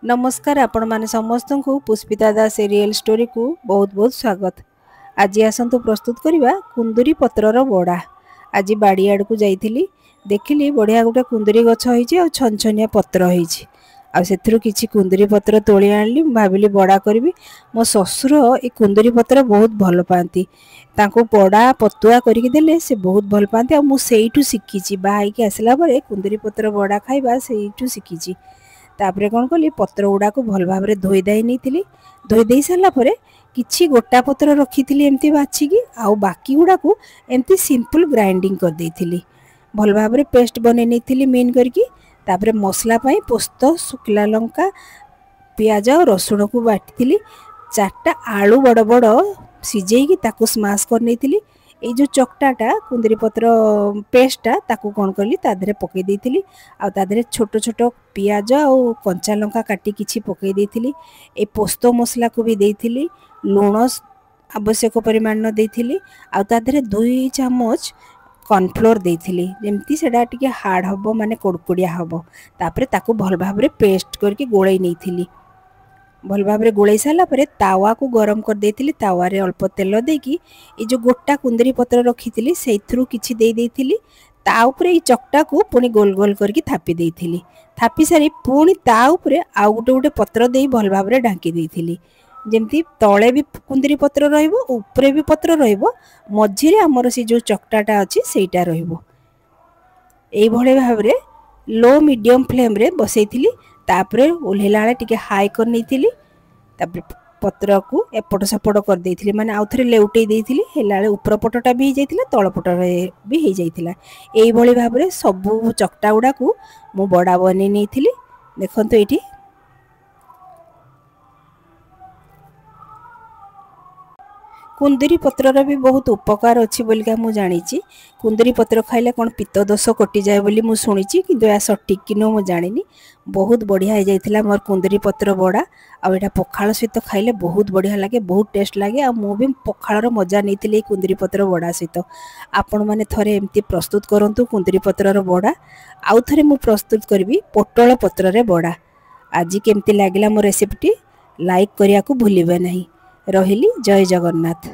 नमस्कार आपण माने समस्त को पुष्पिता दास रियल स्टोरी को बहुत बहुत स्वागत। आज आसतु प्रस्तुत करवा कुंदुरी पत्रर बड़ा। आज बाड़ी आड़ को जाइली देखिली बढ़िया गोटे कुंदुरी गछ होइछि आ छनछनिया पत्र होइछि आ सेथुरु किछि कुंदुरी पत्र तोली आनली भाबिली बड़ा करबी। मो ससुर ए कुंदुरी पत्र बहुत भल पाती तांको बड़ा पतुआ करके देले से बहुत भल पाती आ मु सेइठु शिखिछि बाहाई के आसला परे कुंदुरी पत्र बड़ा खाइबा सेइठु शिखिछि। तापरे कौन कली पत्र गुड़ा को भल भाव में धोई दाई नहीं धोई दे सारा किछि गोटा पत्र रखी एमती बाछिकी आउ बाकी गुड़ा को एमती सिंपल ग्राइंडिंग कर देइथिली भल भाव में पेस्ट बने नहीं मेन करके। तापरे मसला पाई पोस्त शुखला लंका पियाज और रसुण को बाटी चारटा आलू बड़ बड़ सिझेकी ताकू स्माश कर नहीं ये जो चकटाटा कुंदरी पत्र पेस्टा ताकू कौन कली तादरे पकई देइथिली आ तादरे छोट छोट पियाज और कंचा लंका काटी किछि पकई देइथिली। ए पोस्त मसला को भी देइथिली लूण आवश्यक परिमाण देइथिली आ तादरे 2 चामच कॉर्नफ्लोर देइथिली जेमती सेडा टिके हार्ड हबो माने कोड़कोड़िया हबो। तापरे ताकू भल भाव में पेस्ट करके गोळै नैथिली भल भाव में गोलई सारा पर तावा को गरम कर देइथिली तावा रे अल्प तेल देकी ये जो गोटा कुंदरी पत्र रखी से किछि दे देइथिली ता उपरे चकटा को पुणी गोल गोल करके थापी देइथिली थापी सारी पुणी ता उपरे आउ गोटे गोटे पत्र दे भल भाव में ढांकी देइथिली जेमती तले भी कुंदरी पत्र रहिबो उपरे भी पत्र रहिबो मझिरे हमर से जो चकटाटा अछि सेटा रहिबो। एई भले भाव में लो मीडियम फ्लेम रे बसैथिली तापरे ओल्हेला बेले टिके हाई कर नैथिली तापरे पत्र को एपट सेपट कर देइथिली माने आउ थरे लेउटै देइथिली हेला बेले ऊपर पटटा भी जाइथिला तळ पटरे भी हे जाइथिला। एई भली भाव में सब चकटा गुडा को मु बड़ा बनै नैथिली देखंतु एठी कुंदरी पत्रर भी बहुत उपकार अच्छी बोलिका मु जानिछि। कुंदरी पत्र खाइले कौन पित्त दोष कटि जाए बोली मु सुनिछि किंतु या सटीक कि नो मु जानिनी। बहुत बढ़िया हो जाइथिला मोर कुंदरी पत्र बड़ा आ एटा पखाल सहित खाइले बहुत बढ़िया लगे बहुत टेस्ट लगे आ मु भी पखालर मजा नैथिली कुंदरी पत्र बड़ा सहित। आपण माने थरे एमती प्रस्तुत करंतु कुंदरी पत्रर बड़ा आउ थरे मु प्रस्तुत करबी पोटल पत्र रे बड़ा। आज केमती लागिला मो रेसिपीटी लाइक करिया को भूलिबे नहीं। रहिली जय जगन्नाथ।